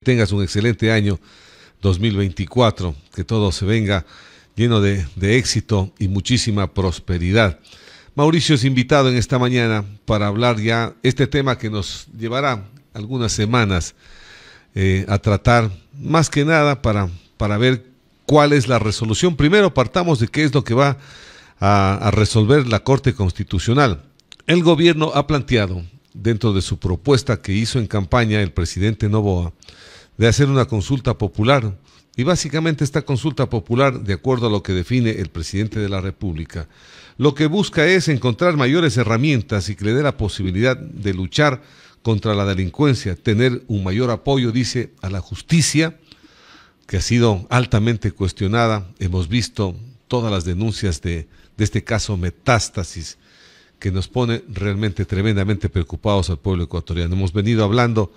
tengas un excelente año 2024, que todo se venga lleno de éxito y muchísima prosperidad. Mauricio es invitado en esta mañana para hablar ya este tema que nos llevará algunas semanas a tratar, más que nada para ver cuál es la resolución. Primero partamos de qué es lo que va a resolver la Corte Constitucional. El gobierno ha planteado, dentro de su propuesta que hizo en campaña el presidente Noboa, de hacer una consulta popular. Y básicamente esta consulta popular, de acuerdo a lo que define el presidente de la República, lo que busca es encontrar mayores herramientas y que le dé la posibilidad de luchar contra la delincuencia, tener un mayor apoyo, dice, a la justicia, que ha sido altamente cuestionada. Hemos visto todas las denuncias de este caso Metástasis, que nos pone realmente tremendamente preocupados al pueblo ecuatoriano. Hemos venido hablando,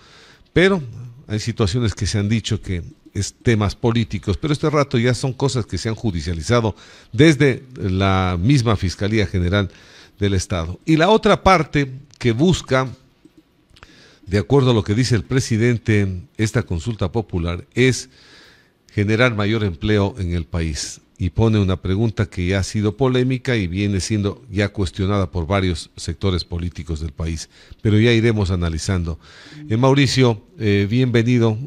pero hay situaciones que se han dicho que es temas políticos, pero este rato ya son cosas que se han judicializado desde la misma Fiscalía General del Estado. Y la otra parte que busca, de acuerdo a lo que dice el presidente, esta consulta popular, es generar mayor empleo en el país. Y pone una pregunta que ya ha sido polémica y viene siendo ya cuestionada por varios sectores políticos del país, pero ya iremos analizando. Mauricio, bienvenido.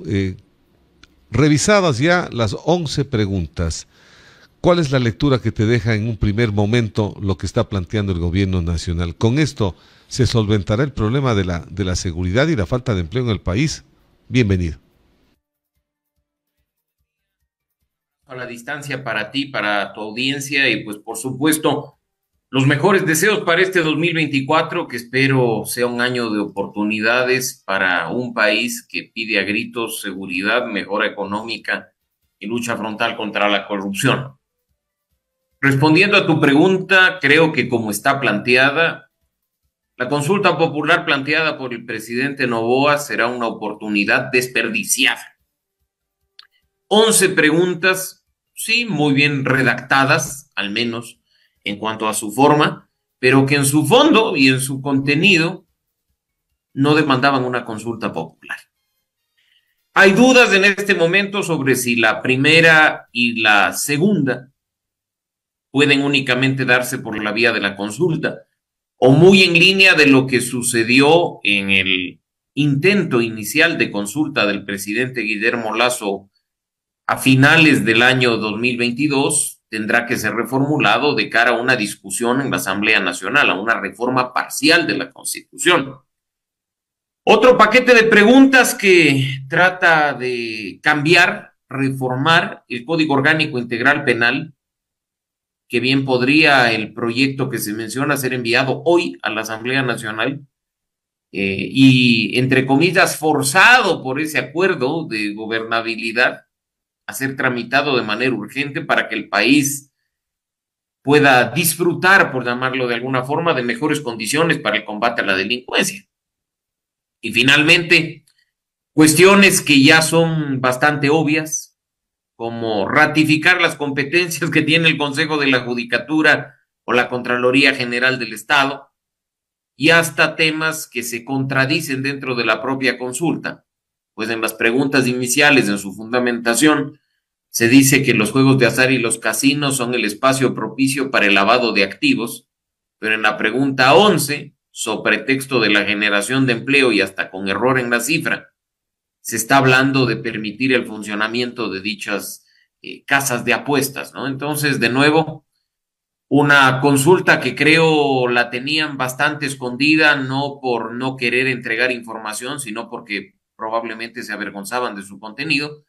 Revisadas ya las 11 preguntas, ¿cuál es la lectura que te deja en un primer momento lo que está planteando el gobierno nacional? ¿Con esto se solventará el problema de la seguridad y la falta de empleo en el país? Bienvenido. A la distancia para ti, para tu audiencia y pues por supuesto los mejores deseos para este 2024, que espero sea un año de oportunidades para un país que pide a gritos seguridad, mejora económica y lucha frontal contra la corrupción. Respondiendo a tu pregunta, creo que como está planteada, la consulta popular planteada por el presidente Noboa será una oportunidad desperdiciada. 11 preguntas, sí, muy bien redactadas, al menos en cuanto a su forma, pero que en su fondo y en su contenido no demandaban una consulta popular. Hay dudas en este momento sobre si la primera y la segunda pueden únicamente darse por la vía de la consulta, o muy en línea de lo que sucedió en el intento inicial de consulta del presidente Guillermo Lasso a finales del año 2022, tendrá que ser reformulado de cara a una discusión en la Asamblea Nacional, a una reforma parcial de la Constitución. Otro paquete de preguntas que trata de cambiar, reformar el Código Orgánico Integral Penal, que bien podría el proyecto que se menciona ser enviado hoy a la Asamblea Nacional y, entre comillas, forzado por ese acuerdo de gobernabilidad, a ser tramitado de manera urgente para que el país pueda disfrutar, por llamarlo de alguna forma, de mejores condiciones para el combate a la delincuencia. Y finalmente, cuestiones que ya son bastante obvias, como ratificar las competencias que tiene el Consejo de la Judicatura o la Contraloría General del Estado, y hasta temas que se contradicen dentro de la propia consulta. Pues en las preguntas iniciales, en su fundamentación, se dice que los juegos de azar y los casinos son el espacio propicio para el lavado de activos, pero en la pregunta 11, sobre pretexto de la generación de empleo y hasta con error en la cifra, se está hablando de permitir el funcionamiento de dichas casas de apuestas, ¿no? Entonces, de nuevo, una consulta que creo la tenían bastante escondida, no por no querer entregar información, sino porque probablemente se avergonzaban de su contenido,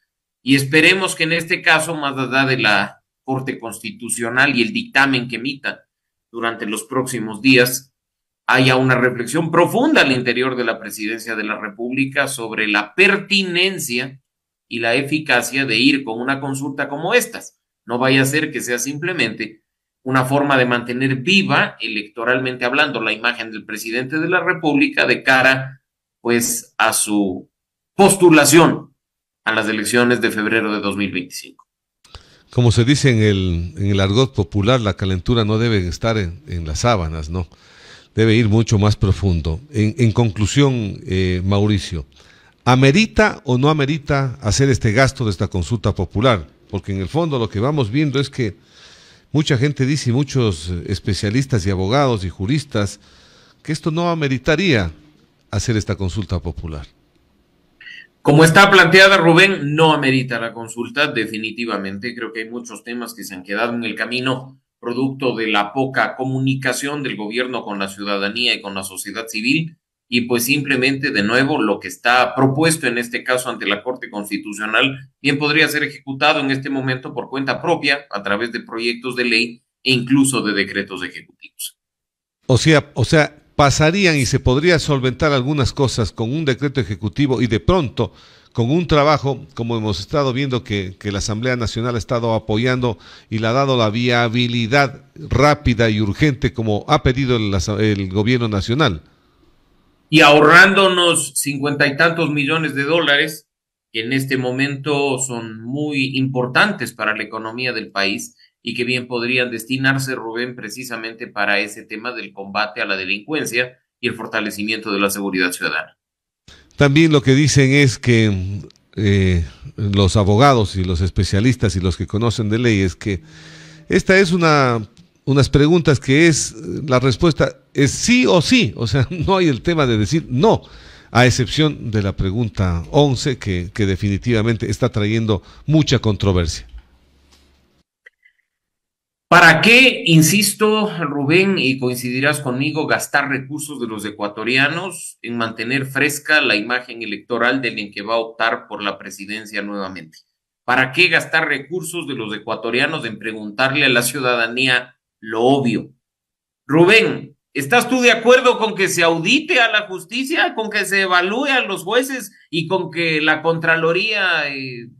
y esperemos que en este caso, más allá de la Corte Constitucional y el dictamen que emita durante los próximos días, haya una reflexión profunda al interior de la Presidencia de la República sobre la pertinencia y la eficacia de ir con una consulta como estas. No vaya a ser que sea simplemente una forma de mantener viva, electoralmente hablando, la imagen del presidente de la República de cara, pues, a su postulación a las elecciones de febrero de 2025. Como se dice en el argot popular, la calentura no debe estar en las sábanas, ¿no? Debe ir mucho más profundo. En conclusión, Mauricio, ¿Amerita o no amerita hacer este gasto de esta consulta popular? Porque en el fondo lo que vamos viendo es que mucha gente dice, y muchos especialistas y abogados y juristas, que esto no ameritaría hacer esta consulta popular. Como está planteada, Rubén, no amerita la consulta, definitivamente. Creo que hay muchos temas que se han quedado en el camino, producto de la poca comunicación del gobierno con la ciudadanía y con la sociedad civil, y pues simplemente, de nuevo, lo que está propuesto en este caso ante la Corte Constitucional bien podría ser ejecutado en este momento por cuenta propia, a través de proyectos de ley e incluso de decretos ejecutivos. O sea, pasarían y se podría solventar algunas cosas con un decreto ejecutivo y de pronto con un trabajo, como hemos estado viendo que la Asamblea Nacional ha estado apoyando y le ha dado la viabilidad rápida y urgente como ha pedido el gobierno nacional. Y ahorrándonos 50 y tantos millones de dólares, que en este momento son muy importantes para la economía del país y que bien podrían destinarse, Rubén, precisamente para ese tema del combate a la delincuencia y el fortalecimiento de la seguridad ciudadana. También lo que dicen es que los abogados y los especialistas y los que conocen de leyes, que esta es unas preguntas que la respuesta es sí o sí, o sea, no hay el tema de decir no, a excepción de la pregunta 11 que definitivamente está trayendo mucha controversia. ¿Para qué, insisto, Rubén, y coincidirás conmigo, gastar recursos de los ecuatorianos en mantener fresca la imagen electoral del en que va a optar por la presidencia nuevamente? ¿Para qué gastar recursos de los ecuatorianos en preguntarle a la ciudadanía lo obvio? Rubén, ¿estás tú de acuerdo con que se audite a la justicia, con que se evalúe a los jueces y con que la Contraloría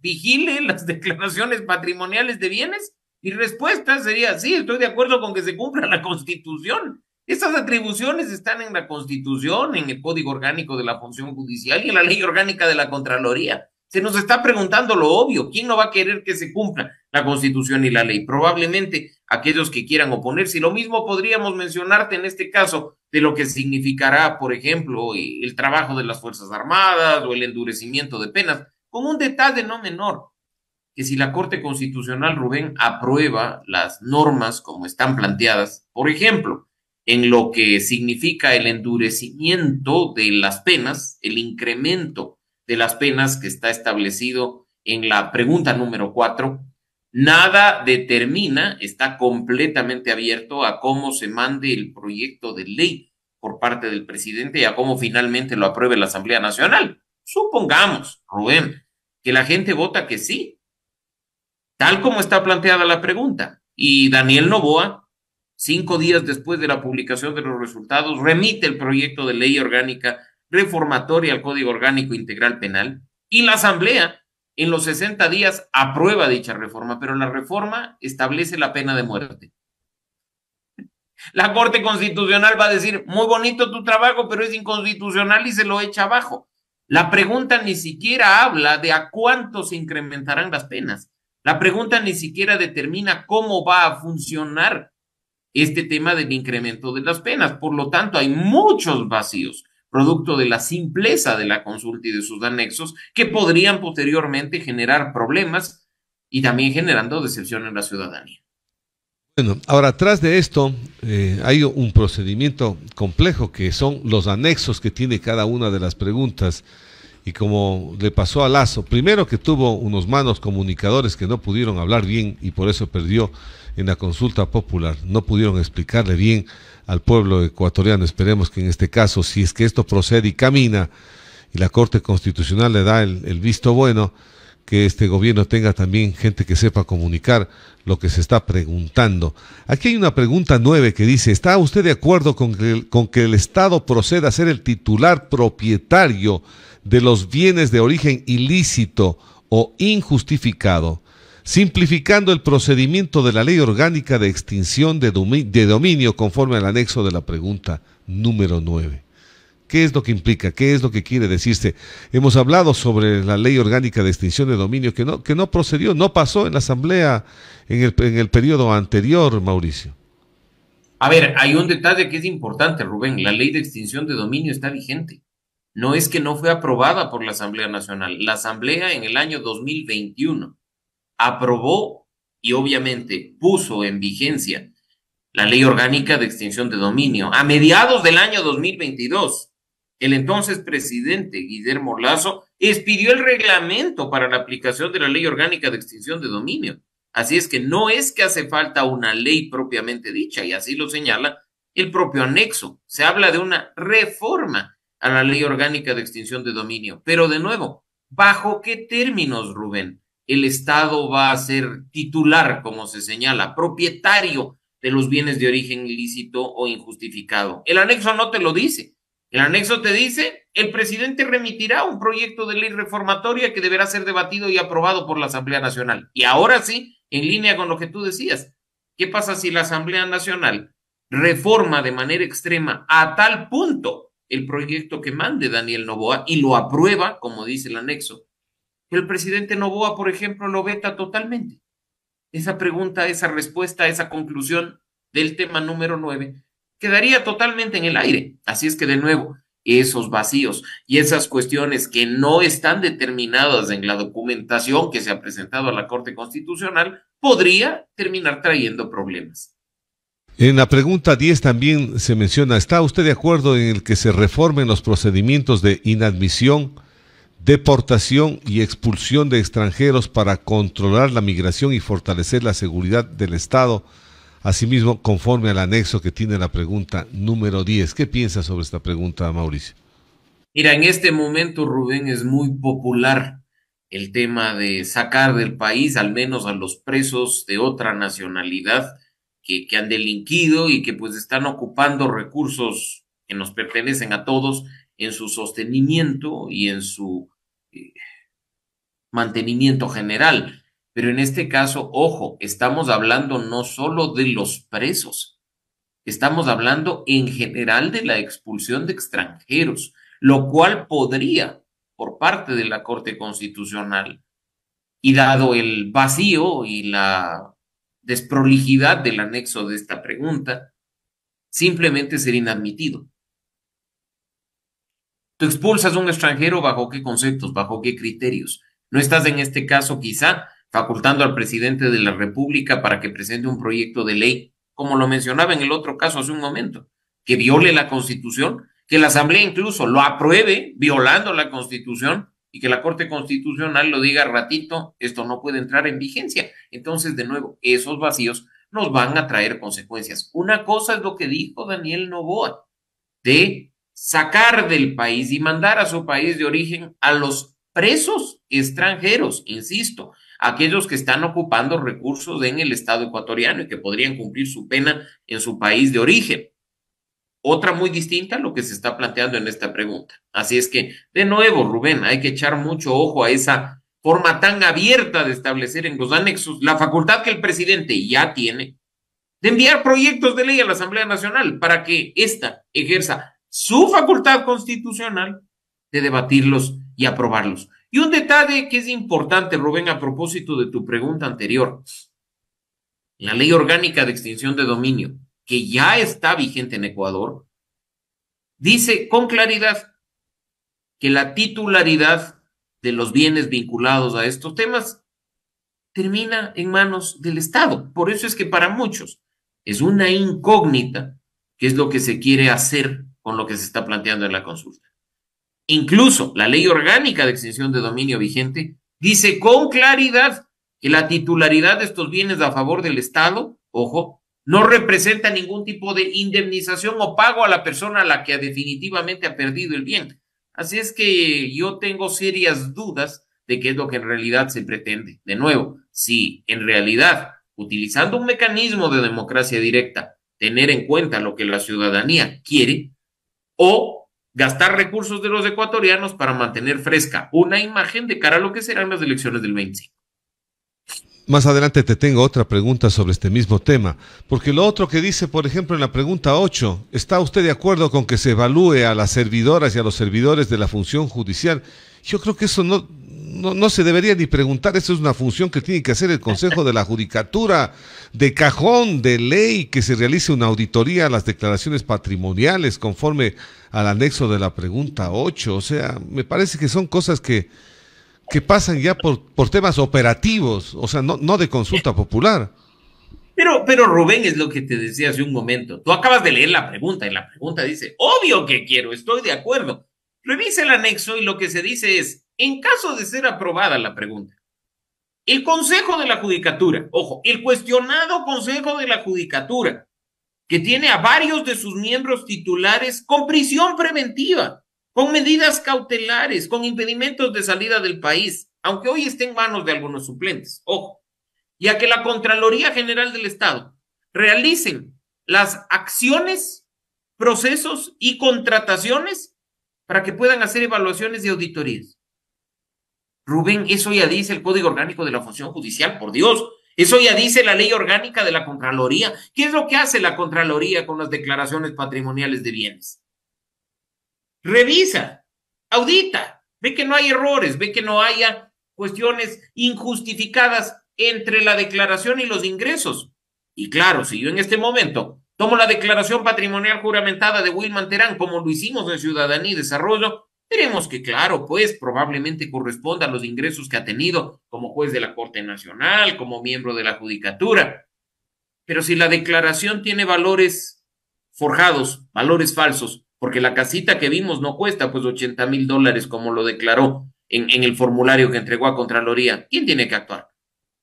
vigile las declaraciones patrimoniales de bienes? Mi respuesta sería, sí, estoy de acuerdo con que se cumpla la Constitución. Esas atribuciones están en la Constitución, en el Código Orgánico de la Función Judicial y en la Ley Orgánica de la Contraloría. Se nos está preguntando lo obvio. ¿Quién no va a querer que se cumpla la Constitución y la ley? Probablemente aquellos que quieran oponerse. Y lo mismo podríamos mencionarte en este caso de lo que significará, por ejemplo, el trabajo de las Fuerzas Armadas o el endurecimiento de penas, con un detalle no menor, que si la Corte Constitucional, Rubén, aprueba las normas como están planteadas, por ejemplo, en lo que significa el endurecimiento de las penas, el incremento de las penas que está establecido en la pregunta número 4, nada determina, está completamente abierto a cómo se mande el proyecto de ley por parte del presidente y a cómo finalmente lo apruebe la Asamblea Nacional. Supongamos, Rubén, que la gente vota que sí, tal como está planteada la pregunta, y Daniel Noboa, 5 días después de la publicación de los resultados, remite el proyecto de ley orgánica reformatoria al Código Orgánico Integral Penal, y la Asamblea en los 60 días aprueba dicha reforma, pero la reforma establece la pena de muerte. La Corte Constitucional va a decir, muy bonito tu trabajo, pero es inconstitucional y se lo echa abajo. La pregunta ni siquiera habla de a cuánto se incrementarán las penas. La pregunta ni siquiera determina cómo va a funcionar este tema del incremento de las penas. Por lo tanto, hay muchos vacíos, producto de la simpleza de la consulta y de sus anexos, que podrían posteriormente generar problemas y también generando decepción en la ciudadanía. Bueno, ahora atrás de esto hay un procedimiento complejo que son los anexos que tiene cada una de las preguntas. Y como le pasó a Lazo, primero que tuvo unos malos comunicadores que no pudieron hablar bien y por eso perdió en la consulta popular, no pudieron explicarle bien al pueblo ecuatoriano. Esperemos que en este caso, si es que esto procede y camina y la Corte Constitucional le da el visto bueno, que este gobierno tenga también gente que sepa comunicar lo que se está preguntando. Aquí hay una pregunta 9 que dice, ¿está usted de acuerdo con que el Estado proceda a ser el titular propietario de los bienes de origen ilícito o injustificado, simplificando el procedimiento de la Ley Orgánica de Extinción de Dominio conforme al anexo de la pregunta número 9? ¿Qué es lo que implica? ¿Qué es lo que quiere decirse? Hemos hablado sobre la Ley Orgánica de Extinción de Dominio que no procedió, no pasó en la Asamblea en el periodo anterior, Mauricio. A ver, hay un detalle que es importante, Rubén. La Ley de Extinción de Dominio está vigente. no es que no fue aprobada por la Asamblea Nacional. La Asamblea en el año 2021 aprobó y obviamente puso en vigencia la Ley Orgánica de Extinción de Dominio. A mediados del año 2022, el entonces presidente Guillermo Lasso expidió el reglamento para la aplicación de la Ley Orgánica de Extinción de Dominio. Así es que no es que hace falta una ley propiamente dicha, y así lo señala el propio anexo. Se habla de una reforma a la Ley Orgánica de Extinción de Dominio. Pero de nuevo, ¿bajo qué términos, Rubén? El Estado va a ser titular, como se señala, propietario de los bienes de origen ilícito o injustificado. El anexo no te lo dice. El anexo te dice, el presidente remitirá un proyecto de ley reformatoria que deberá ser debatido y aprobado por la Asamblea Nacional. Y ahora sí, en línea con lo que tú decías, ¿qué pasa si la Asamblea Nacional reforma de manera extrema a tal punto el proyecto que mande Daniel Noboa y lo aprueba, como dice el anexo, que el presidente Noboa, por ejemplo, lo veta totalmente? Esa pregunta, esa respuesta, esa conclusión del tema número 9 quedaría totalmente en el aire. Así es que, de nuevo, esos vacíos y esas cuestiones que no están determinadas en la documentación que se ha presentado a la Corte Constitucional podría terminar trayendo problemas. En la pregunta 10 también se menciona, ¿está usted de acuerdo en el que se reformen los procedimientos de inadmisión, deportación y expulsión de extranjeros para controlar la migración y fortalecer la seguridad del Estado? Asimismo, conforme al anexo que tiene la pregunta número 10. ¿Qué piensa sobre esta pregunta, Mauricio? Mira, en este momento, Rubén, es muy popular el tema de sacar del país al menos a los presos de otra nacionalidad que han delinquido y que pues están ocupando recursos que nos pertenecen a todos en su sostenimiento y en su mantenimiento general. Pero en este caso, ojo, estamos hablando no solo de los presos, estamos hablando en general de la expulsión de extranjeros, lo cual podría, por parte de la Corte Constitucional, y dado el vacío y la desprolijidad del anexo de esta pregunta, simplemente ser inadmitido. Tú expulsas a un extranjero ¿bajo qué conceptos? ¿Bajo qué criterios? No estás en este caso quizá facultando al presidente de la República para que presente un proyecto de ley, como lo mencionaba en el otro caso hace un momento, que viole la Constitución, que la Asamblea incluso lo apruebe violando la Constitución y que la Corte Constitucional lo diga ratito, esto no puede entrar en vigencia. Entonces, de nuevo, esos vacíos nos van a traer consecuencias. Una cosa es lo que dijo Daniel Noboa, de sacar del país y mandar a su país de origen a los presos extranjeros, insisto, aquellos que están ocupando recursos en el Estado ecuatoriano y que podrían cumplir su pena en su país de origen. Otra muy distinta a lo que se está planteando en esta pregunta. Así es que, de nuevo, Rubén, hay que echar mucho ojo a esa forma tan abierta de establecer en los anexos la facultad que el presidente ya tiene de enviar proyectos de ley a la Asamblea Nacional para que ésta ejerza su facultad constitucional de debatirlos y aprobarlos. Y un detalle que es importante, Rubén, a propósito de tu pregunta anterior. La Ley Orgánica de Extinción de Dominio, que ya está vigente en Ecuador, dice con claridad que la titularidad de los bienes vinculados a estos temas termina en manos del Estado. Por eso es que para muchos es una incógnita qué es lo que se quiere hacer con lo que se está planteando en la consulta. Incluso la Ley Orgánica de Extinción de Dominio vigente dice con claridad que la titularidad de estos bienes a favor del Estado, ojo, no representa ningún tipo de indemnización o pago a la persona a la que definitivamente ha perdido el bien. Así es que yo tengo serias dudas de qué es lo que en realidad se pretende. De nuevo, si en realidad, utilizando un mecanismo de democracia directa, tener en cuenta lo que la ciudadanía quiere, o gastar recursos de los ecuatorianos para mantener fresca una imagen de cara a lo que serán las elecciones del 25. Más adelante te tengo otra pregunta sobre este mismo tema, porque lo otro que dice, por ejemplo, en la pregunta 8, ¿está usted de acuerdo con que se evalúe a las servidoras y a los servidores de la función judicial? Yo creo que eso no se debería ni preguntar, eso es una función que tiene que hacer el Consejo de la Judicatura, de cajón, de ley, que se realice una auditoría a las declaraciones patrimoniales conforme al anexo de la pregunta 8. O sea, me parece que son cosas que pasan ya por temas operativos, o sea, no de consulta popular. Pero Rubén, es lo que te decía hace un momento. Tú acabas de leer la pregunta y la pregunta dice, obvio que quiero, estoy de acuerdo. Revisa el anexo y lo que se dice es, en caso de ser aprobada la pregunta, el Consejo de la Judicatura, ojo, el cuestionado Consejo de la Judicatura, que tiene a varios de sus miembros titulares con prisión preventiva, con medidas cautelares, con impedimentos de salida del país, aunque hoy esté en manos de algunos suplentes, ojo, y a que la Contraloría General del Estado realicen las acciones, procesos y contrataciones para que puedan hacer evaluaciones y auditorías. Rubén, eso ya dice el Código Orgánico de la Función Judicial, por Dios. Eso ya dice la Ley Orgánica de la Contraloría. ¿Qué es lo que hace la Contraloría con las declaraciones patrimoniales de bienes? Revisa, audita, ve que no hay errores, ve que no haya cuestiones injustificadas entre la declaración y los ingresos. Y claro, si yo en este momento tomo la declaración patrimonial juramentada de Wilman Terán, como lo hicimos en Ciudadanía y Desarrollo, veremos que, claro, pues probablemente corresponda a los ingresos que ha tenido como juez de la Corte Nacional, como miembro de la Judicatura. Pero si la declaración tiene valores forjados, valores falsos, porque la casita que vimos no cuesta pues $80,000 como lo declaró en el formulario que entregó a Contraloría, ¿quién tiene que actuar?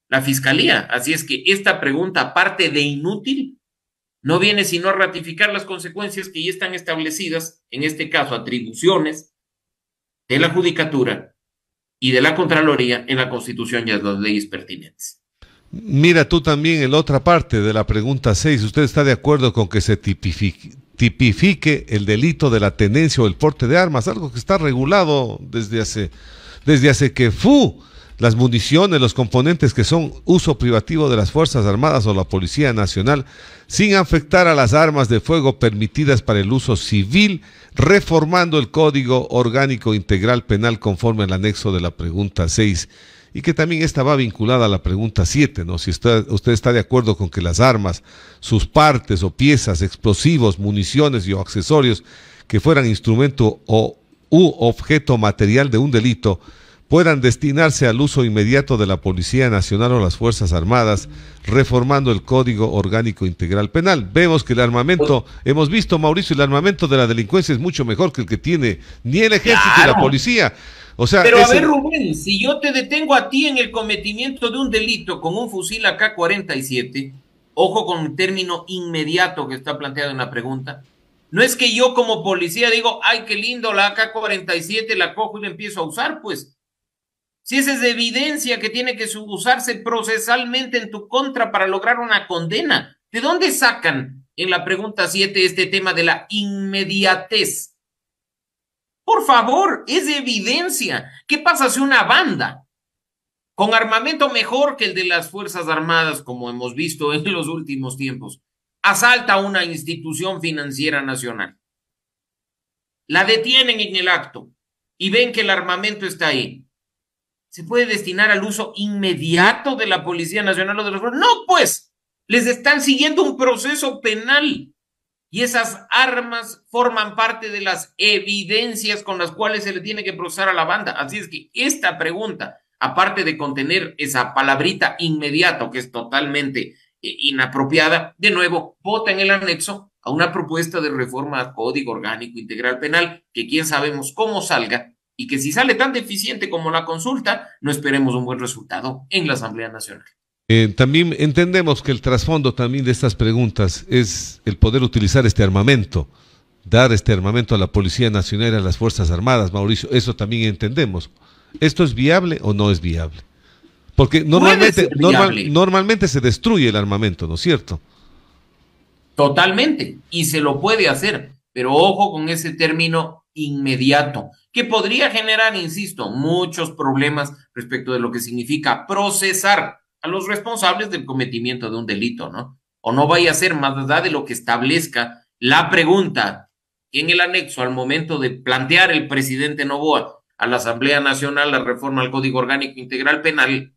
La Fiscalía. Así es que esta pregunta, aparte de inútil, no viene sino a ratificar las consecuencias que ya están establecidas, en este caso atribuciones de la Judicatura y de la Contraloría en la Constitución y en las leyes pertinentes. Mira tú también en la otra parte de la pregunta 6, ¿usted está de acuerdo con que se tipifique el delito de la tenencia o el porte de armas? Algo que está regulado desde hace que las municiones, los componentes que son uso privativo de las Fuerzas Armadas o la Policía Nacional, sin afectar a las armas de fuego permitidas para el uso civil, reformando el Código Orgánico Integral Penal conforme al anexo de la pregunta 6, y que también esta va vinculada a la pregunta 7, ¿no? Si usted está de acuerdo con que las armas, sus partes o piezas, explosivos, municiones y accesorios que fueran instrumento u objeto material de un delito puedan destinarse al uso inmediato de la Policía Nacional o las Fuerzas Armadas, reformando el Código Orgánico Integral Penal. Vemos que el armamento, hemos visto, Mauricio, el armamento de la delincuencia es mucho mejor que el que tiene ni el ejército ni la policía. O sea, pero a ver, Rubén, si yo te detengo a ti en el cometimiento de un delito con un fusil AK-47, ojo con el término inmediato que está planteado en la pregunta, no es que yo como policía digo, ay, qué lindo la AK-47, la cojo y la empiezo a usar, pues. Si esa es evidencia que tiene que usarse procesalmente en tu contra para lograr una condena, ¿de dónde sacan en la pregunta 7 este tema de la inmediatez? Por favor, es evidencia. ¿Qué pasa si una banda con armamento mejor que el de las Fuerzas Armadas, como hemos visto en los últimos tiempos, asalta a una institución financiera nacional? La detienen en el acto y ven que el armamento está ahí. ¿Se puede destinar al uso inmediato de la Policía Nacional o de los... No, pues, les están siguiendo un proceso penal y esas armas forman parte de las evidencias con las cuales se le tiene que procesar a la banda. Así es que esta pregunta, aparte de contener esa palabrita inmediato que es totalmente inapropiada, de nuevo, vota en el anexo a una propuesta de reforma al Código Orgánico Integral Penal que quién sabemos cómo salga, y que si sale tan deficiente como la consulta, no esperemos un buen resultado en la Asamblea Nacional. También entendemos que el trasfondo también de estas preguntas es el poder utilizar este armamento, dar este armamento a la Policía Nacional y a las Fuerzas Armadas, Mauricio, eso también entendemos. ¿Esto es viable o no es viable? Porque normalmente se destruye el armamento, ¿no es cierto? Totalmente, y se lo puede hacer, pero ojo con ese término inmediato, que podría generar, insisto, muchos problemas respecto de lo que significa procesar a los responsables del cometimiento de un delito, ¿no? O no vaya a ser más allá de lo que establezca la pregunta en el anexo al momento de plantear el presidente Noboa a la Asamblea Nacional la reforma al Código Orgánico Integral Penal,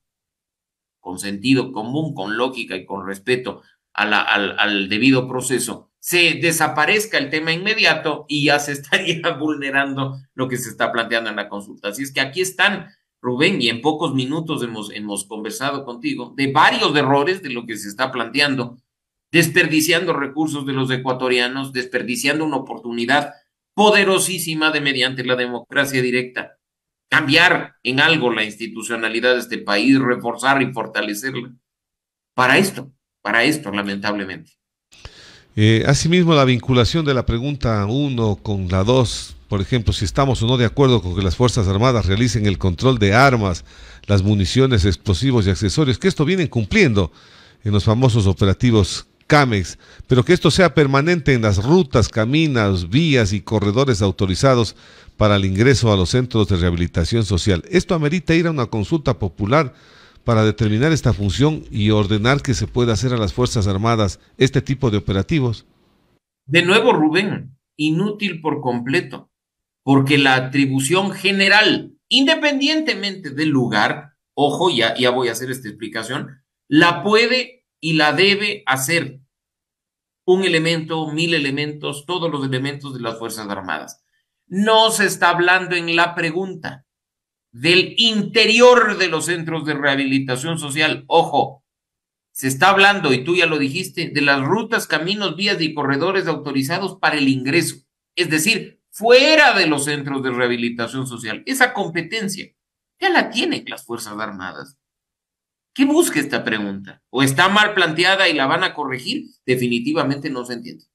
con sentido común, con lógica y con respeto al debido proceso, se desaparezca el tema inmediato y ya se estaría vulnerando lo que se está planteando en la consulta. Así es que aquí están, Rubén, y en pocos minutos hemos conversado contigo de varios errores de lo que se está planteando, desperdiciando recursos de los ecuatorianos, desperdiciando una oportunidad poderosísima de mediante la democracia directa cambiar en algo la institucionalidad de este país, reforzar y fortalecerla. Para esto, lamentablemente. Asimismo, la vinculación de la pregunta 1 con la 2, por ejemplo, si estamos o no de acuerdo con que las Fuerzas Armadas realicen el control de armas, las municiones, explosivos y accesorios, que esto vienen cumpliendo en los famosos operativos CAMEX, pero que esto sea permanente en las rutas, caminos, vías y corredores autorizados para el ingreso a los centros de rehabilitación social. Esto amerita ir a una consulta popular para determinar esta función y ordenar que se pueda hacer a las Fuerzas Armadas este tipo de operativos. De nuevo, Rubén, inútil por completo, porque la atribución general, independientemente del lugar, ojo, ya voy a hacer esta explicación, la puede y la debe hacer un elemento, 1000 elementos, todos los elementos de las Fuerzas Armadas. No se está hablando en la pregunta del interior de los centros de rehabilitación social. Ojo, se está hablando, y tú ya lo dijiste, de las rutas, caminos, vías y corredores autorizados para el ingreso. Es decir, fuera de los centros de rehabilitación social. Esa competencia ya la tienen las Fuerzas Armadas. ¿Qué busca esta pregunta? ¿O está mal planteada y la van a corregir? Definitivamente no se entiende.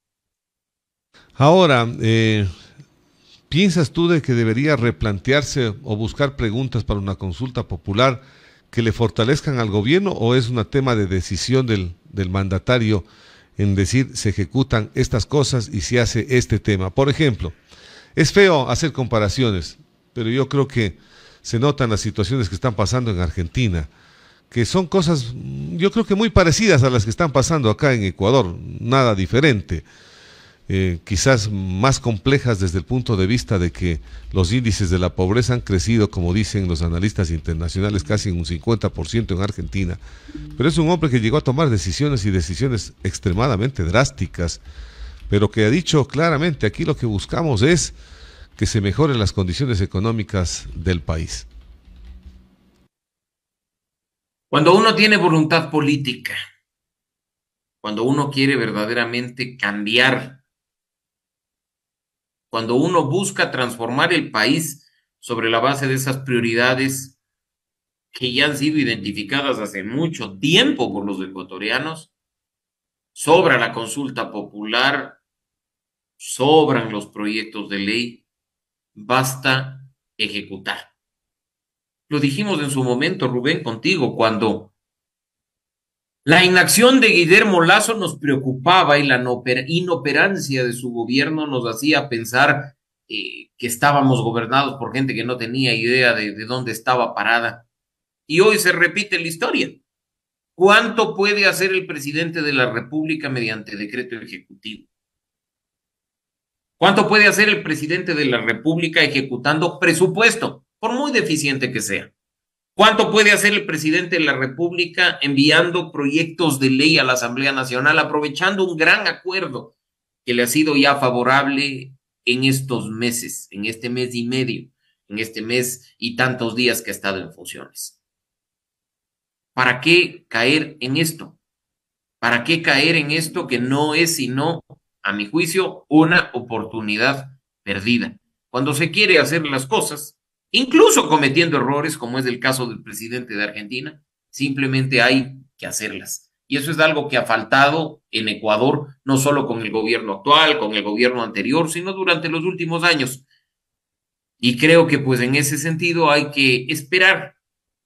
Ahora, ¿piensas tú de que debería replantearse o buscar preguntas para una consulta popular que le fortalezcan al gobierno, o es un tema de decisión del mandatario en decir se ejecutan estas cosas y se hace este tema? Por ejemplo, es feo hacer comparaciones, pero yo creo que se notan las situaciones que están pasando en Argentina, que son cosas, yo creo que muy parecidas a las que están pasando acá en Ecuador, nada diferente. Quizás más complejas desde el punto de vista de que los índices de la pobreza han crecido, como dicen los analistas internacionales, casi en un 50% en Argentina, pero es un hombre que llegó a tomar decisiones y decisiones extremadamente drásticas, pero que ha dicho claramente, aquí lo que buscamos es que se mejoren las condiciones económicas del país. Cuando uno tiene voluntad política, cuando uno quiere verdaderamente cambiar, cuando uno busca transformar el país sobre la base de esas prioridades que ya han sido identificadas hace mucho tiempo por los ecuatorianos, sobra la consulta popular, sobran los proyectos de ley, basta ejecutar. Lo dijimos en su momento, Rubén, contigo, cuando la inacción de Guillermo Lasso nos preocupaba y la inoperancia de su gobierno nos hacía pensar que estábamos gobernados por gente que no tenía idea de dónde estaba parada. Y hoy se repite la historia. ¿Cuánto puede hacer el presidente de la República mediante decreto ejecutivo? ¿Cuánto puede hacer el presidente de la República ejecutando presupuesto, por muy deficiente que sea? ¿Cuánto puede hacer el presidente de la República enviando proyectos de ley a la Asamblea Nacional, aprovechando un gran acuerdo que le ha sido ya favorable en estos meses, en este mes y medio, en este mes y tantos días que ha estado en funciones? ¿Para qué caer en esto? ¿Para qué caer en esto que no es sino, a mi juicio, una oportunidad perdida? Cuando se quiere hacer las cosas, incluso cometiendo errores, como es el caso del presidente de Argentina, simplemente hay que hacerlas. Y eso es algo que ha faltado en Ecuador, no solo con el gobierno actual, con el gobierno anterior, sino durante los últimos años. Y creo que pues en ese sentido hay que esperar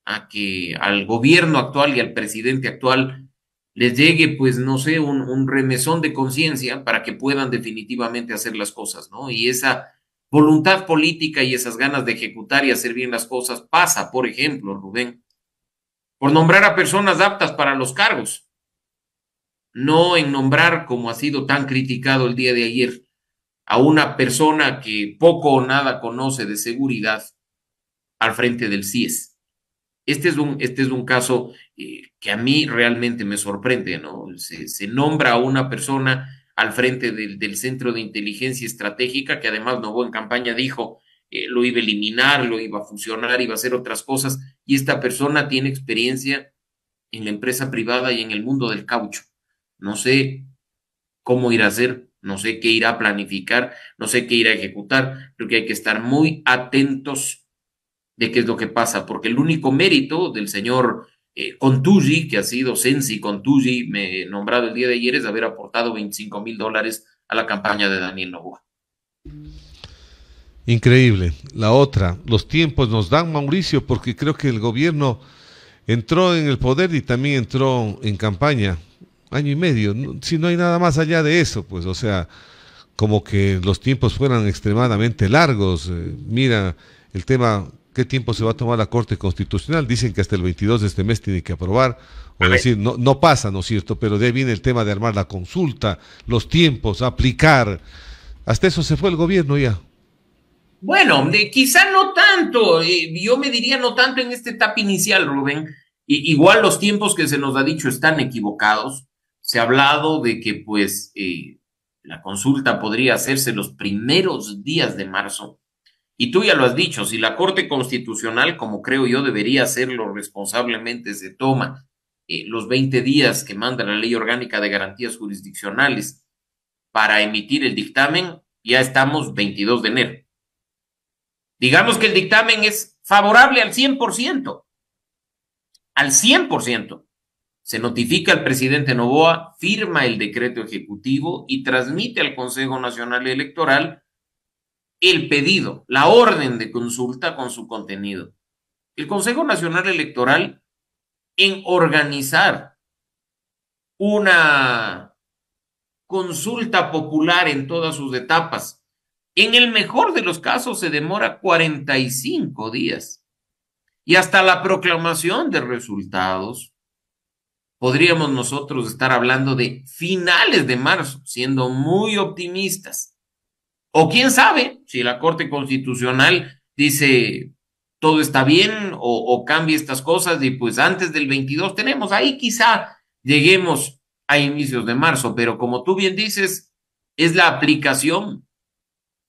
a que al gobierno actual y al presidente actual les llegue, pues, no sé, un remesón de conciencia para que puedan definitivamente hacer las cosas, ¿no? Y esa voluntad política y esas ganas de ejecutar y hacer bien las cosas pasa, por ejemplo, Rubén, por nombrar a personas aptas para los cargos, no en nombrar, como ha sido tan criticado el día de ayer, a una persona que poco o nada conoce de seguridad al frente del CIES. Este es un caso que a mí realmente me sorprende, ¿no? Se nombra a una persona al frente del Centro de Inteligencia Estratégica, que además Novoa en campaña dijo lo iba a eliminar, lo iba a fusionar, iba a hacer otras cosas, y esta persona tiene experiencia en la empresa privada y en el mundo del caucho. No sé cómo irá a hacer, no sé qué irá a planificar, no sé qué irá a ejecutar. Creo que hay que estar muy atentos de qué es lo que pasa, porque el único mérito del señor Contusi, que ha sido Sensi Contusi, me nombrado el día de ayer, es haber aportado $25,000 a la campaña de Daniel Noboa. Increíble. La otra, los tiempos nos dan, Mauricio, porque creo que el gobierno entró en el poder y también entró en campaña. Año y medio. Si no hay nada más allá de eso, pues, o sea, como que los tiempos fueran extremadamente largos. Mira, el tema, ¿qué tiempo se va a tomar la Corte Constitucional? Dicen que hasta el 22 de este mes tiene que aprobar, o decir, no, no pasa, ¿no es cierto? Pero de ahí viene el tema de armar la consulta, los tiempos, aplicar. Hasta eso se fue el gobierno ya. Bueno, quizá no tanto, yo me diría no tanto en esta etapa inicial, Rubén. Igual los tiempos que se nos ha dicho están equivocados. Se ha hablado de que pues la consulta podría hacerse los primeros días de marzo. Y tú ya lo has dicho, si la Corte Constitucional, como creo yo debería hacerlo responsablemente, se toma los 20 días que manda la Ley Orgánica de Garantías Jurisdiccionales para emitir el dictamen, ya estamos 22 de enero. Digamos que el dictamen es favorable al 100%, al 100%. Se notifica al presidente Noboa, firma el decreto ejecutivo y transmite al Consejo Nacional Electoral el pedido, la orden de consulta con su contenido. El Consejo Nacional Electoral, en organizar una consulta popular en todas sus etapas, en el mejor de los casos se demora 45 días. Y hasta la proclamación de resultados, podríamos nosotros estar hablando de finales de marzo, siendo muy optimistas. O quién sabe si la Corte Constitucional dice todo está bien o cambia estas cosas y pues antes del 22 tenemos, ahí quizá lleguemos a inicios de marzo, pero como tú bien dices, es la aplicación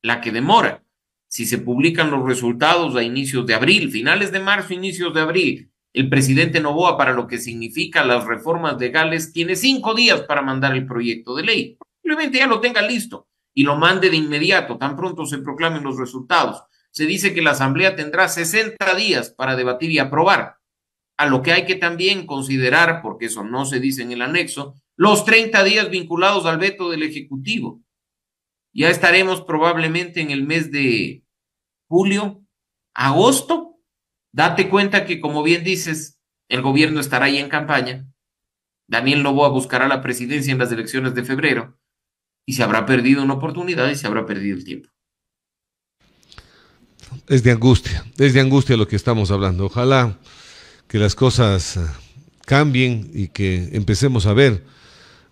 la que demora. Si se publican los resultados a inicios de abril, finales de marzo, inicios de abril, el presidente Noboa, para lo que significa las reformas legales, tiene 5 días para mandar el proyecto de ley. Probablemente ya lo tenga listo y lo mande de inmediato, tan pronto se proclamen los resultados. Se dice que la Asamblea tendrá 60 días para debatir y aprobar, a lo que hay que también considerar, porque eso no se dice en el anexo, los 30 días vinculados al veto del Ejecutivo. Ya estaremos probablemente en el mes de julio, agosto. Date cuenta que, como bien dices, el gobierno estará ahí en campaña. Daniel Noboa buscará la presidencia en las elecciones de febrero y se habrá perdido una oportunidad y se habrá perdido el tiempo. Es de angustia lo que estamos hablando. Ojalá que las cosas cambien y que empecemos a ver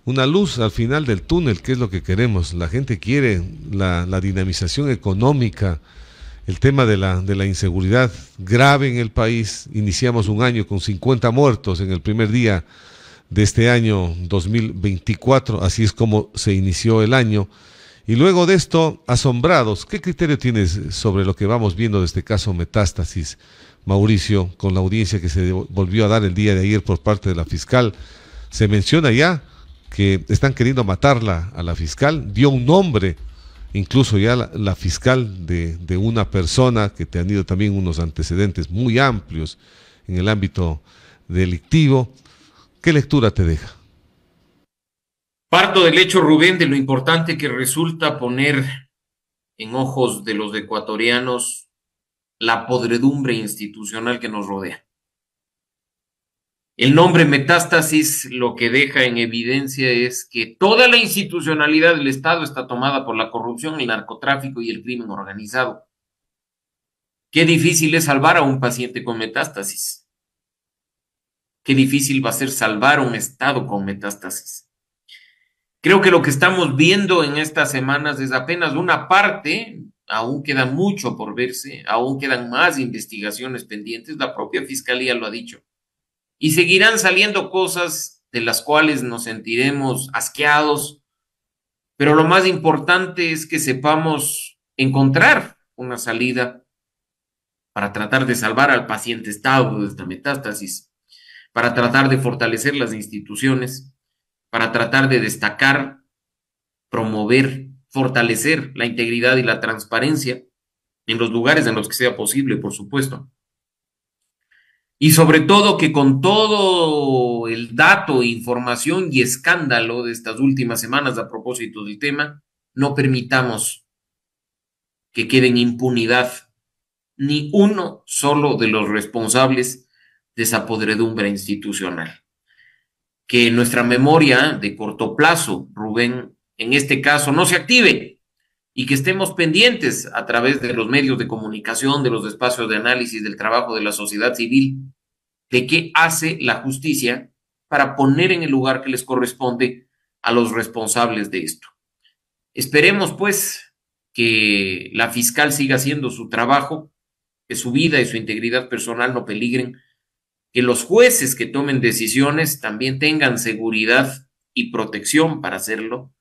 una luz al final del túnel, que es lo que queremos. La gente quiere la dinamización económica, el tema de la inseguridad grave en el país. Iniciamos un año con 50 muertos en el primer día de este año 2024, así es como se inició el año. Y luego de esto, asombrados. ¿Qué criterio tienes sobre lo que vamos viendo de este caso Metástasis, Mauricio, con la audiencia que se volvió a dar el día de ayer por parte de la fiscal? Se menciona ya que están queriendo matarla a la fiscal, dio un nombre, incluso ya la fiscal de una persona que ha tenido también unos antecedentes muy amplios en el ámbito delictivo. ¿Qué lectura te deja? Parto del hecho, Rubén, de lo importante que resulta poner en ojos de los ecuatorianos la podredumbre institucional que nos rodea. El nombre Metástasis lo que deja en evidencia es que toda la institucionalidad del Estado está tomada por la corrupción, el narcotráfico y el crimen organizado. Qué difícil es salvar a un paciente con metástasis. Qué difícil va a ser salvar un Estado con metástasis. Creo que lo que estamos viendo en estas semanas es apenas una parte, aún queda mucho por verse, aún quedan más investigaciones pendientes, la propia Fiscalía lo ha dicho. Y seguirán saliendo cosas de las cuales nos sentiremos asqueados, pero lo más importante es que sepamos encontrar una salida para tratar de salvar al paciente estado de esta metástasis, para tratar de fortalecer las instituciones, para tratar de destacar, promover, fortalecer la integridad y la transparencia en los lugares en los que sea posible, por supuesto. Y sobre todo que con todo el dato, información y escándalo de estas últimas semanas a propósito del tema, no permitamos que quede en impunidad ni uno solo de los responsables de esa podredumbre institucional. Que nuestra memoria de corto plazo, Rubén, en este caso, no se active y que estemos pendientes a través de los medios de comunicación, de los espacios de análisis, del trabajo de la sociedad civil, de qué hace la justicia para poner en el lugar que les corresponde a los responsables de esto. Esperemos, pues, que la fiscal siga haciendo su trabajo, que su vida y su integridad personal no peligren, que los jueces que tomen decisiones también tengan seguridad y protección para hacerlo,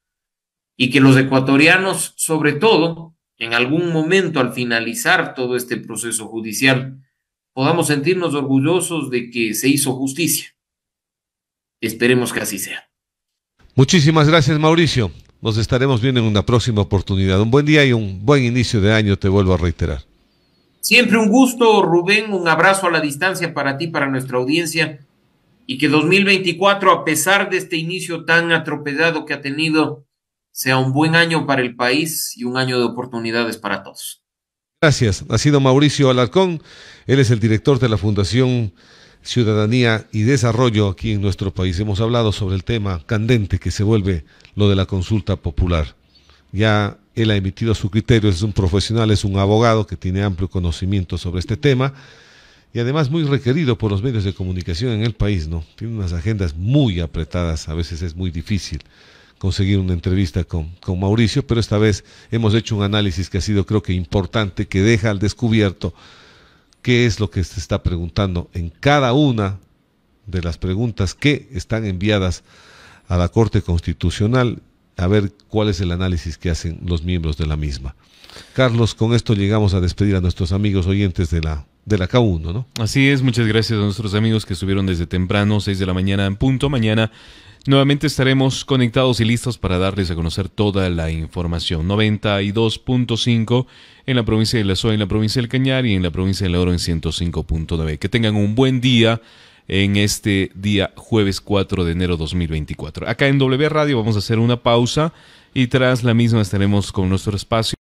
y que los ecuatorianos, sobre todo, en algún momento al finalizar todo este proceso judicial, podamos sentirnos orgullosos de que se hizo justicia. Esperemos que así sea. Muchísimas gracias, Mauricio. Nos estaremos viendo en una próxima oportunidad. Un buen día y un buen inicio de año, te vuelvo a reiterar. Siempre un gusto, Rubén, un abrazo a la distancia para ti, para nuestra audiencia, y que 2024, a pesar de este inicio tan atropellado que ha tenido, sea un buen año para el país y un año de oportunidades para todos. Gracias. Ha sido Mauricio Alarcón. Él es el director de la Fundación Ciudadanía y Desarrollo aquí en nuestro país. Hemos hablado sobre el tema candente que se vuelve lo de la consulta popular. Ya él ha emitido su criterio, es un profesional, es un abogado que tiene amplio conocimiento sobre este tema y además muy requerido por los medios de comunicación en el país, ¿no? Tiene unas agendas muy apretadas, a veces es muy difícil conseguir una entrevista con Mauricio, pero esta vez hemos hecho un análisis que ha sido, creo que importante, que deja al descubierto qué es lo que se está preguntando en cada una de las preguntas que están enviadas a la Corte Constitucional, a ver cuál es el análisis que hacen los miembros de la misma. Carlos, con esto llegamos a despedir a nuestros amigos oyentes de la K1, ¿no? Así es, muchas gracias a nuestros amigos que estuvieron desde temprano, 6 de la mañana en punto. Mañana nuevamente estaremos conectados y listos para darles a conocer toda la información. 92.5 en la provincia de La Suay, en la provincia del Cañar y en la provincia de La Oro en 105.9. Que tengan un buen día en este día jueves 4 de enero 2024. Acá en W Radio vamos a hacer una pausa y tras la misma estaremos con nuestro espacio